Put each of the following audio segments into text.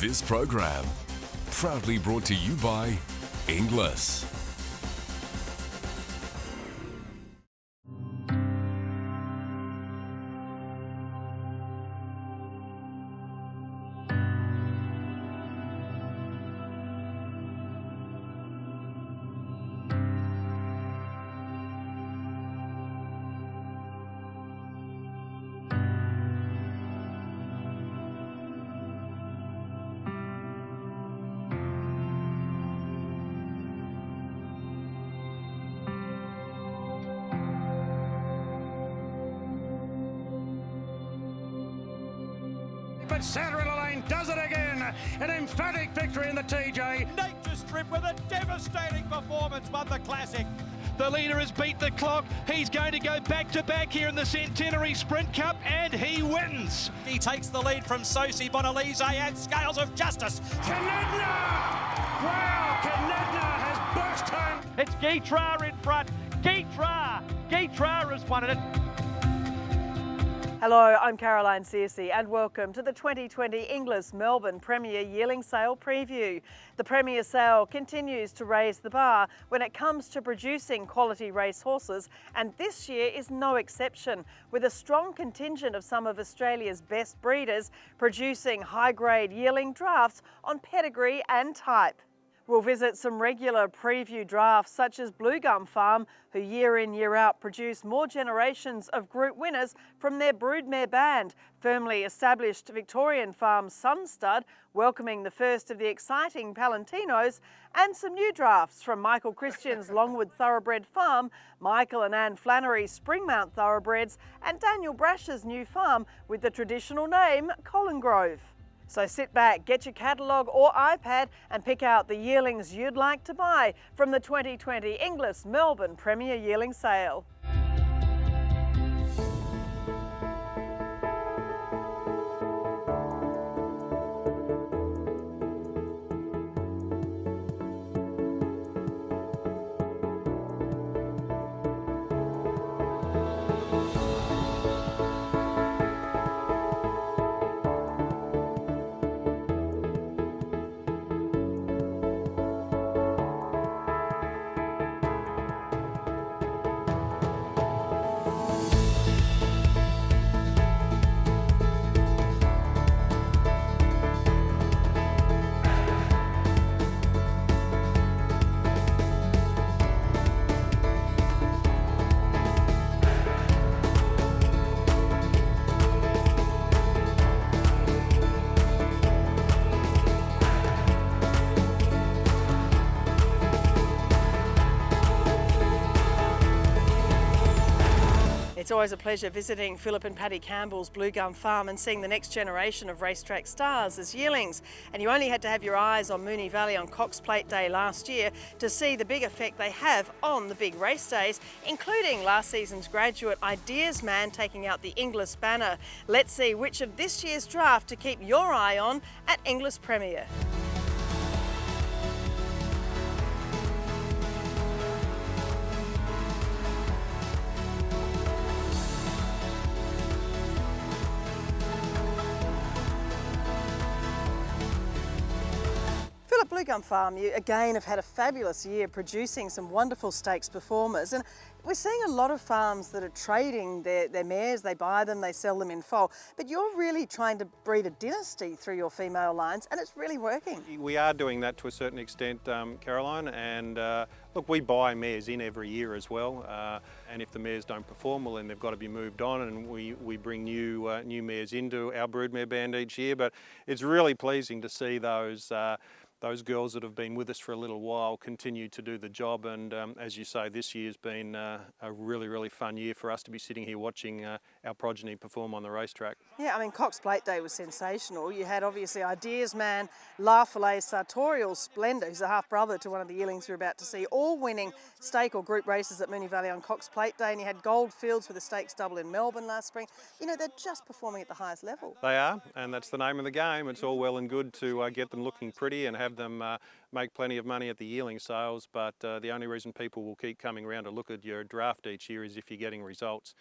This program, proudly brought to you by Inglis. But centre of the lane does it again. An emphatic victory in the TJ. Nature Strip with a devastating performance won the Classic. The leader has beat the clock. He's going to go back-to-back here in the Centenary Sprint Cup, and he wins. He takes the lead from Sosi Bonalise and Scales of Justice. Canedna! Wow, Canedna has burst home. It's Guitra in front. Guitra has won it. Hello, I'm Caroline Searcy and welcome to the 2020 Inglis Melbourne Premier Yearling Sale Preview. The Premier Sale continues to raise the bar when it comes to producing quality racehorses, and this year is no exception, with a strong contingent of some of Australia's best breeders producing high-grade yearling drafts on pedigree and type. We'll visit some regular preview drafts such as Blue Gum Farm, who year in year out produce more generations of group winners from their broodmare band, firmly established Victorian farm Sunstud, welcoming the first of the exciting Palentinos, and some new drafts from Michael Christian's Longwood Thoroughbred Farm, Michael and Anne Flannery's Springmount Thoroughbreds, and Daniel Brash's new farm with the traditional name Colin Grove. So sit back, get your catalogue or iPad and pick out the yearlings you'd like to buy from the 2020 Inglis Melbourne Premier Yearling Sale. It's always a pleasure visiting Philip and Paddy Campbell's Blue Gum Farm and seeing the next generation of racetrack stars as yearlings. And you only had to have your eyes on Moonee Valley on Cox Plate Day last year to see the big effect they have on the big race days, including last season's graduate Ideas Man taking out the Inglis banner. Let's see which of this year's draft to keep your eye on at Inglis Premier. Blue Gum Farm, you again have had a fabulous year producing some wonderful stakes performers, and we're seeing a lot of farms that are trading their mares. They buy them, they sell them in foal, but you're really trying to breed a dynasty through your female lines, and it's really working. We are doing that to a certain extent, Caroline, and look, we buy mares in every year as well, and if the mares don't perform, well then they've got to be moved on, and we bring new mares into our broodmare band each year. But it's really pleasing to see those girls that have been with us for a little while continue to do the job, and as you say, this year's been a really fun year for us to be sitting here watching our progeny perform on the racetrack. Yeah, I mean, Cox Plate Day was sensational. You had obviously Ideas Man, La Filet Sartorial Splendour, who's a half-brother to one of the yearlings we're about to see, all winning stake or group races at Moonee Valley on Cox Plate Day, and you had Goldfields with a stakes double in Melbourne last spring. You know, they're just performing at the highest level. They are, and that's the name of the game. It's all well and good to get them looking pretty and have them make plenty of money at the yearling sales, but the only reason people will keep coming around to look at your draft each year is if you're getting results.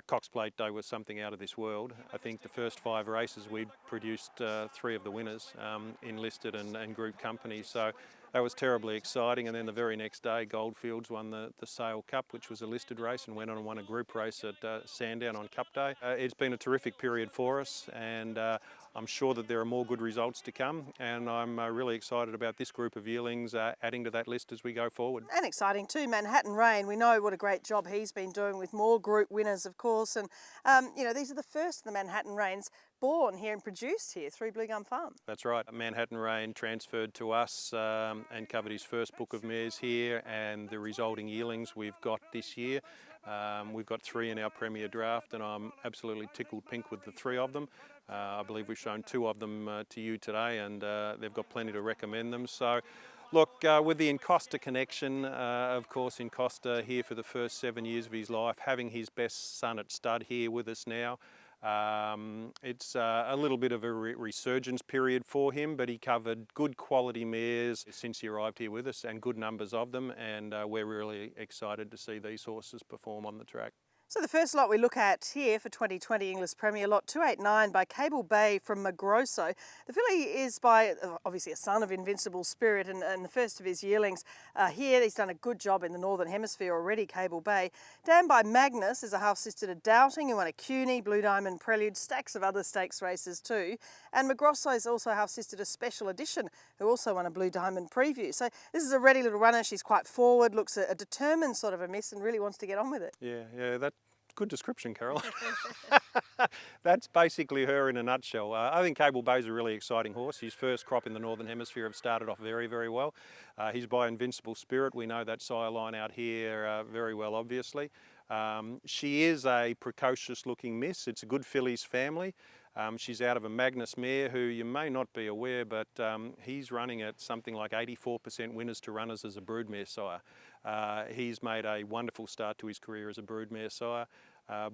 Cox Plate Day was something out of this world. I think the first 5 races we'd produced 3 of the winners in listed and group companies, so that was terribly exciting. And then the very next day Goldfields won the Sale Cup, which was a listed race, and went on and won a group race at Sandown on Cup Day. It's been a terrific period for us, and I'm sure that there are more good results to come, and I'm really excited about this group of yearlings adding to that list as we go forward. And exciting too, Manhattan Rain. We know what a great job he's been doing with more group winners, of course, and you know, these are the first of the Manhattan Rains born here and produced here through Blue Gum Farm. That's right. Manhattan Rain transferred to us and covered his first book of mares here, and the resulting yearlings we've got this year. We've got 3 in our Premier Draft, and I'm absolutely tickled pink with the 3 of them. I believe we've shown 2 of them to you today, and they've got plenty to recommend them. So, look, with the Encosta connection, of course, Encosta here for the first 7 years of his life, having his best son at stud here with us now. It's a little bit of a resurgence period for him, but he covered good quality mares since he arrived here with us, and good numbers of them, and we're really excited to see these horses perform on the track. So the first lot we look at here for 2020 Inglis Premier, lot 289 by Cable Bay from Magrosso. The filly is by, obviously, a son of Invincible Spirit and the first of his yearlings here. He's done a good job in the Northern Hemisphere already, Cable Bay. Dammed by Magnus is a half-sister to Doubting, who won a CUNY, Blue Diamond Prelude, stacks of other stakes races too. And Magrosso is also half-sister to Special Edition, who also won a Blue Diamond Preview. So this is a ready little runner. She's quite forward, looks a determined sort of a miss, and really wants to get on with it. Yeah, that's good description, Carol. That's basically her in a nutshell. I think Cable Bay's a really exciting horse. His first crop in the Northern Hemisphere have started off very, very well. He's by Invincible Spirit. We know that sire line out here very well, obviously. She is a precocious looking miss. It's a good fillies family. She's out of a Magnus mare who you may not be aware, but he's running at something like 84% winners to runners as a broodmare sire. He's made a wonderful start to his career as a broodmare sire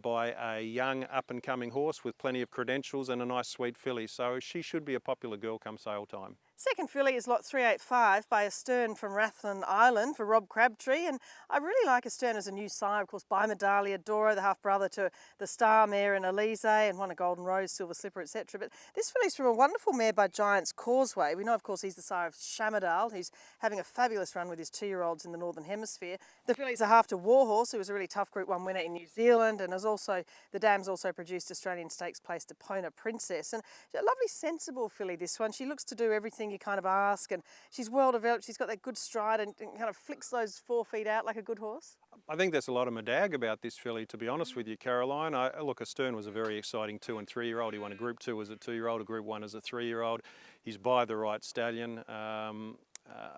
by a young up-and-coming horse with plenty of credentials and a nice sweet filly, so she should be a popular girl come sale time. Second filly is lot 385 by Astern from Rathlin Island for Rob Crabtree, and I really like Astern as a new sire, of course, by Medalia Dora, the half-brother to the star mare in Elise, and won a Golden Rose, Silver Slipper, etc. But this filly's from a wonderful mare by Giant's Causeway. We know, of course, he's the sire of Shamadal, who's having a fabulous run with his 2-year-olds in the Northern Hemisphere. The filly's a half to Warhorse, who was a really tough Group 1 winner in New Zealand, and has also, the dam's also produced Australian Stakes placed Epona Princess. And a lovely, sensible filly, this one. She looks to do everything you kind of ask, and she's well developed. She's got that good stride and kind of flicks those 4 feet out like a good horse. I think there's a lot of medag about this filly, to be honest with you, Caroline. Look, Astern was a very exciting 2- and 3-year-old. He won a Group 2 as a 2-year-old, a Group 1 as a 3-year-old. He's by the right stallion.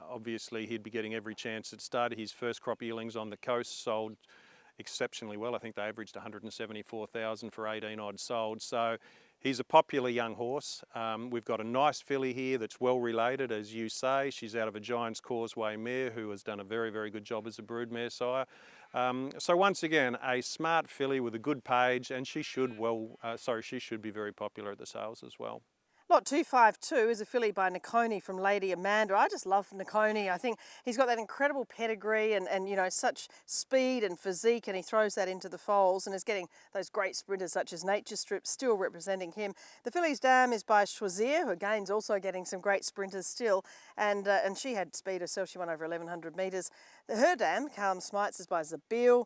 Obviously, he'd be getting every chance at stud. His first crop yearlings on the coast sold exceptionally well. I think they averaged 174,000 for 18 odd sold. So he's a popular young horse. We've got a nice filly here that's well related, as you say. She's out of a Giant's Causeway mare who has done a very, very good job as a broodmare sire. So once again, a smart filly with a good page, and she should be very popular at the sales as well. Lot 252 is a filly by Niconi from Lady Amanda. I just love Niconi. I think he's got that incredible pedigree and you know, such speed and physique, and he throws that into the foals and is getting those great sprinters such as Nature Strip still representing him. The filly's dam is by Choisir, who again is also getting some great sprinters still, and she had speed herself. She won over 1,100 metres. Her dam, Calm Smites, is by Zabeel.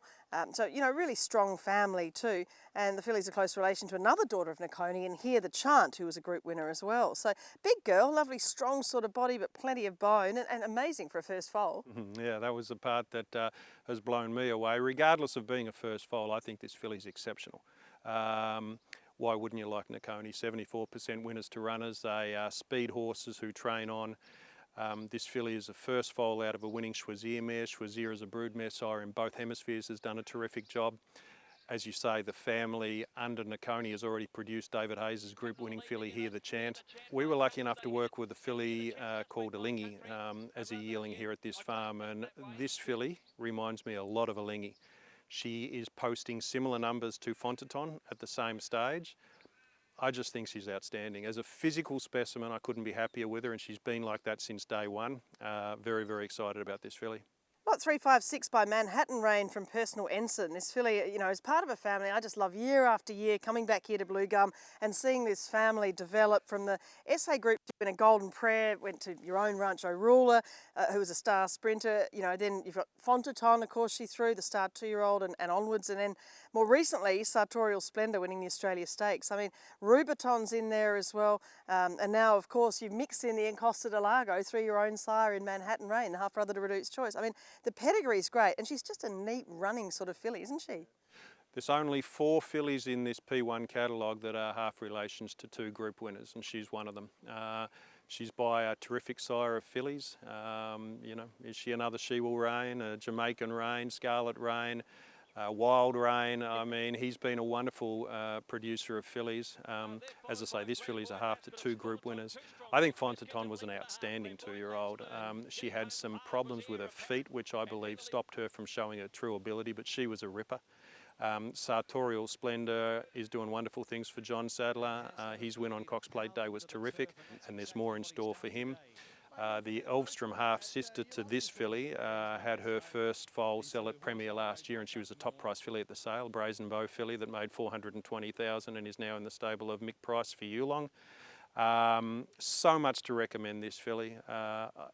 So, you know, really strong family too. And the filly's a close relation to another daughter of Niconi, and here the Chant, who was a group winner as well. So big girl, lovely strong sort of body, but plenty of bone, and amazing for a first foal. Yeah, that was the part that has blown me away. Regardless of being a first foal, I think this filly's exceptional. Why wouldn't you like Niconi? 74% winners to runners. They are speed horses who train on. This filly is a first foal out of a winning Choisir mare. Choisir is a broodmare sire in both hemispheres, has done a terrific job. As you say, the family under Niconi has already produced David Hayes' group winning filly here, the Chant. We were lucky enough to work with a filly called Alingi as a yearling here at this farm, and this filly reminds me a lot of Alingi. She is posting similar numbers to Fontaton at the same stage. I just think she's outstanding. As a physical specimen, I couldn't be happier with her, and she's been like that since day one. Very, very excited about this filly. Lot 356 by Manhattan Rain from Personal Ensign. This filly, you know, is part of a family I just love year after year, coming back here to Blue Gum and seeing this family develop from the SA Group to win a Golden Prayer, went to your own Rancho Ruler, who was a star sprinter. You know, then you've got Fontaton, of course, she threw, the star 2-year-old and onwards. And then more recently, Sartorial Splendour winning the Australia Stakes. I mean, Rubiton's in there as well. And now, of course, you've mixed in the Encosta de Largo, through your own sire in Manhattan Rain, the half-brother to Redute's Choice. I mean, the pedigree's great, and she's just a neat running sort of filly, isn't she? There's only 4 fillies in this P1 catalogue that are half relations to 2 group winners, and she's one of them. She's by a terrific sire of fillies. You know, is she another She Will Reign, a Jamaican Rain, Scarlet Rain, Wild Rain? I mean, he's been a wonderful producer of fillies. As I say, this filly's a half to 2 group winners. I think Fontaton was an outstanding 2-year-old. She had some problems with her feet, which I believe stopped her from showing her true ability, but she was a ripper. Sartorial Splendour is doing wonderful things for John Sadler. His win on Cox Plate Day was terrific, and there's more in store for him. The Elvstrom half-sister to this filly had her first foal sell at Premier last year, and she was a top-price filly at the sale, Brazen Bow filly that made $420,000 and is now in the stable of Mick Price for Yearling. So much to recommend this filly.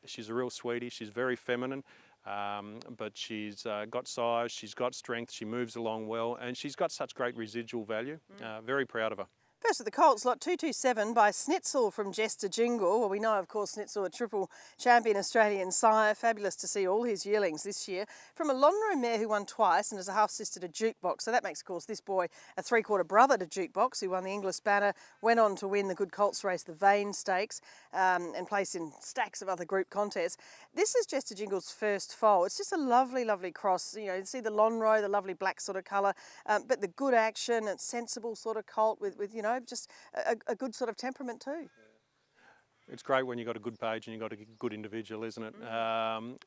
She's a real sweetie. She's very feminine, but she's got size, she's got strength, she moves along well, and she's got such great residual value. Very proud of her. First at the Colts, lot 227 by Snitzel from Jester Jingle. Well, we know, of course, Snitzel, a triple champion Australian sire. Fabulous to see all his yearlings this year. From a Lonro mare who won twice and is a half-sister to Jukebox. So that makes, of course, this boy a 3/4 brother to Jukebox, who won the Inglis banner, went on to win the good Colts race, the Vane Stakes, and placed in stacks of other group contests. This is Jester Jingle's first foal. It's just a lovely, lovely cross. You know, you see the Lonro, the lovely black sort of colour, but the good action, it's sensible sort of colt with you know, just a good sort of temperament too. It's great when you've got a good page and you've got a good individual, isn't it?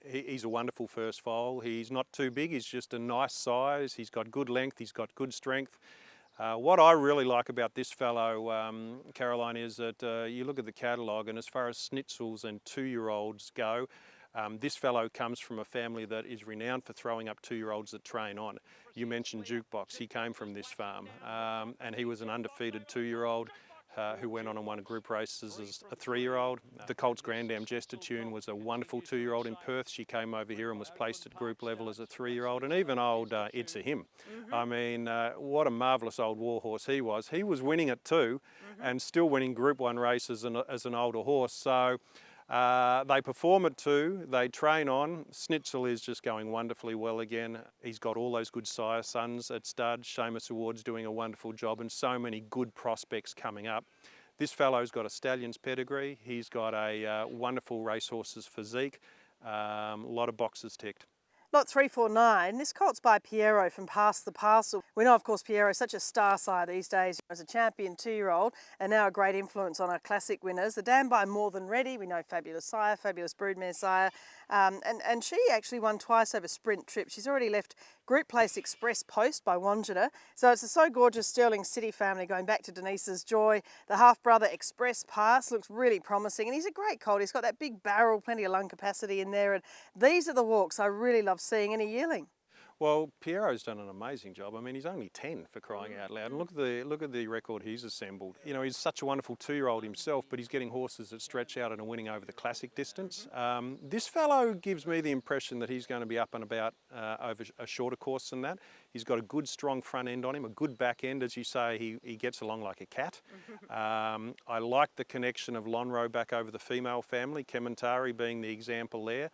He's a wonderful first foal. He's not too big, he's just a nice size. He's got good length, he's got good strength. What I really like about this fellow, Caroline, is that you look at the catalogue, and as far as Schnitzels and 2-year-olds go, this fellow comes from a family that is renowned for throwing up 2-year-olds that train on. You mentioned Jukebox, he came from this farm, and he was an undefeated 2-year-old who went on and won group races as a 3-year-old. The Colts Grand Dam Jestertune was a wonderful 2-year-old in Perth. She came over here and was placed at group level as a 3-year-old, and even old It's a Him. I mean, what a marvellous old warhorse he was. He was winning at 2 and still winning Group 1 races as an older horse. So they perform at 2, they train on. Snitzel is just going wonderfully well again. He's got all those good sire sons at stud. Seamus Award's doing a wonderful job, and so many good prospects coming up. This fellow's got a stallion's pedigree. He's got a wonderful racehorse's physique. A lot of boxes ticked. Lot 349, this colt's by Piero from Past the Parcel. We know, of course, Piero is such a star sire these days as a champion 2-year-old and now a great influence on our classic winners. The dam by More Than Ready, we know Fabulous Sire, Fabulous Broodmare Sire, and she actually won twice over sprint trip. She's already left Group Place Express Post by Wandjina. So it's a So Gorgeous Sterling City family going back to Denise's Joy. The half-brother Express Pass looks really promising, and he's a great colt. He's got that big barrel, plenty of lung capacity in there, and these are the walks I really love seeing in a yearling. Well, Piero's done an amazing job. I mean, he's only 10 for crying out loud. And look at the record he's assembled. You know, he's such a wonderful 2-year-old himself, but he's getting horses that stretch out and are winning over the classic distance. This fellow gives me the impression that he's going to be up and about over a shorter course than that. He's got a good, strong front end on him, a good back end, as you say. He gets along like a cat. I like the connection of Lonro back over the female family, Kementari being the example there.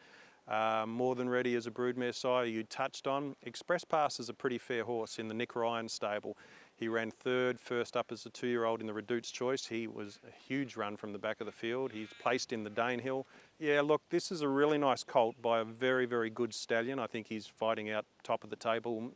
More Than Ready as a broodmare sire you touched on. Express Pass is a pretty fair horse in the Nick Ryan stable. He ran 3rd, first up as a 2-year-old in the Redute's Choice. He was a huge run from the back of the field. He's placed in the Danehill. Yeah, look, this is a really nice colt by a very, very good stallion. I think he's fighting out top of the table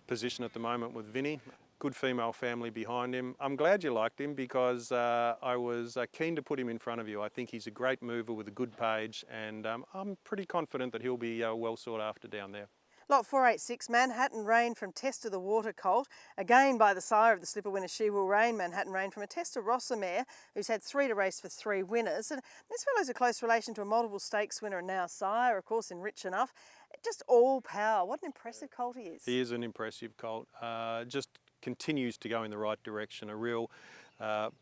position at the moment with Vinny. Good female family behind him. I'm glad you liked him because I was keen to put him in front of you. I think he's a great mover with a good page, and I'm pretty confident that he'll be well sought after down there. Lot 486, Manhattan Rain from Test of the Water colt, again by the sire of the slipper winner She Will Reign, Manhattan Rain from a Test of Rossa mare, who's had 3 to race for 3 winners. And this fellow's a close relation to a multiple stakes winner and now sire, of course, in Rich Enough. Just all power. What an impressive colt he is. He is an impressive colt. Just continues to go in the right direction, a real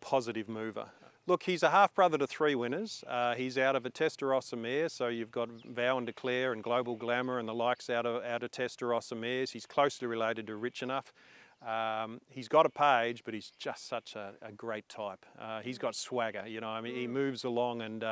positive mover. Look, he's a half-brother to 3 winners. He's out of a Testarossa mare, so you've got Vow and Declare and Global Glamour and the likes out of Testarossa mares. He's closely related to Rich Enough. He's got a page, but he's just such a great type. He's got swagger, you know. I mean, he moves along and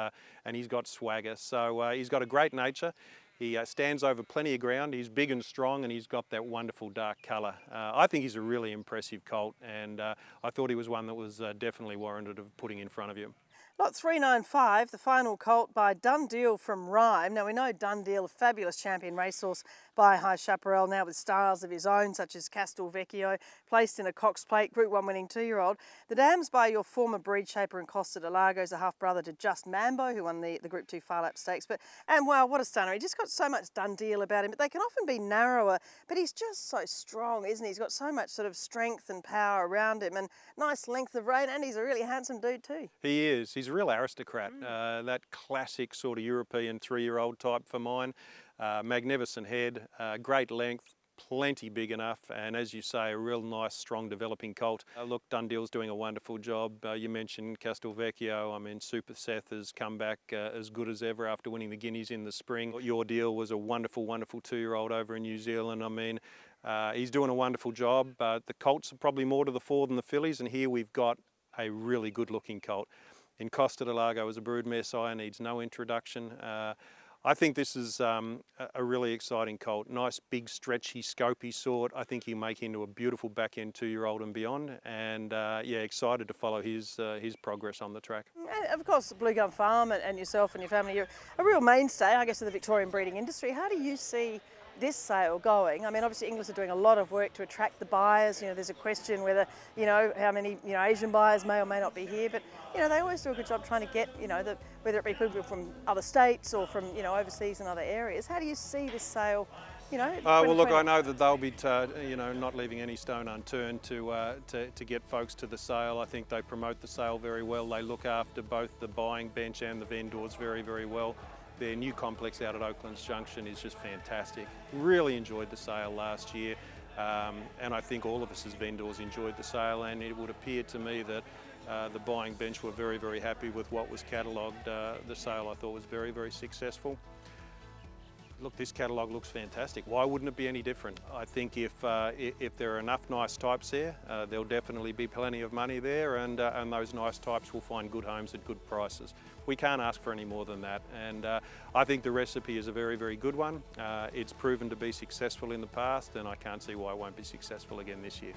he's got swagger. So he's got a great nature. He stands over plenty of ground. He's big and strong, and he's got that wonderful dark colour. I think he's a really impressive colt, and I thought he was one that was definitely warranted of putting in front of you. Lot 395, the final colt by Dundeel from Rhyme. Now we know Dundeel, a fabulous champion racehorse by High Chaparral, now with stars of his own such as Castelvecchio, placed in a Cox Plate, Group 1 winning 2-year-old. The dams by your former breed shaper and Costa de Lago's a half-brother to Just Mambo, who won the Group 2 Far Lap Stakes. And wow, what a stunner. He just got so much Dundeel about him, but they can often be narrower, but he's just so strong, isn't he? He's got so much sort of strength and power around him and nice length of rein, and he's a really handsome dude too. He is. He's a real aristocrat. That classic sort of European 3-year-old type for mine. Magnificent head, great length, plenty big enough, and as you say, a real nice, strong, developing colt. Look, Dundeel's doing a wonderful job. You mentioned Castelvecchio. I mean, Super Seth has come back as good as ever after winning the Guineas in the spring. Your Deal was a wonderful, wonderful 2-year-old over in New Zealand. I mean, he's doing a wonderful job. The colts are probably more to the fore than the fillies, and here we've got a really good-looking colt. In Costa de Lago as a broodmare sire, needs no introduction. I think this is a really exciting colt. Nice, big, stretchy, scopy sort. I think he'll make into a beautiful back-end 2-year-old and beyond. And yeah, excited to follow his progress on the track. And of course, Blue Gum Farm and yourself and your family, you're a real mainstay, I guess, of the Victorian breeding industry. How do you see this sale going? I mean, obviously Inglis are doing a lot of work to attract the buyers. You know, there's a question whether, you know, how many, you know, Asian buyers may or may not be here, but, you know, they always do a good job trying to get, you know, whether it be people from other states or from, you know, overseas and other areas. How do you see this sale, you know? Well, look, I know that they'll be, you know, not leaving any stone unturned to get folks to the sale. I think they promote the sale very well. They look after both the buying bench and the vendors very, very well. Their new complex out at Oaklands Junction is just fantastic. Really enjoyed the sale last year, and I think all of us as vendors enjoyed the sale, and it would appear to me that the buying bench were very, very happy with what was catalogued. The sale, I thought, was very, very successful. Look, this catalogue looks fantastic. Why wouldn't it be any different? I think if there are enough nice types there, there'll definitely be plenty of money there, and those nice types will find good homes at good prices. We can't ask for any more than that, and I think the recipe is a very, very good one. It's proven to be successful in the past, and I can't see why it won't be successful again this year.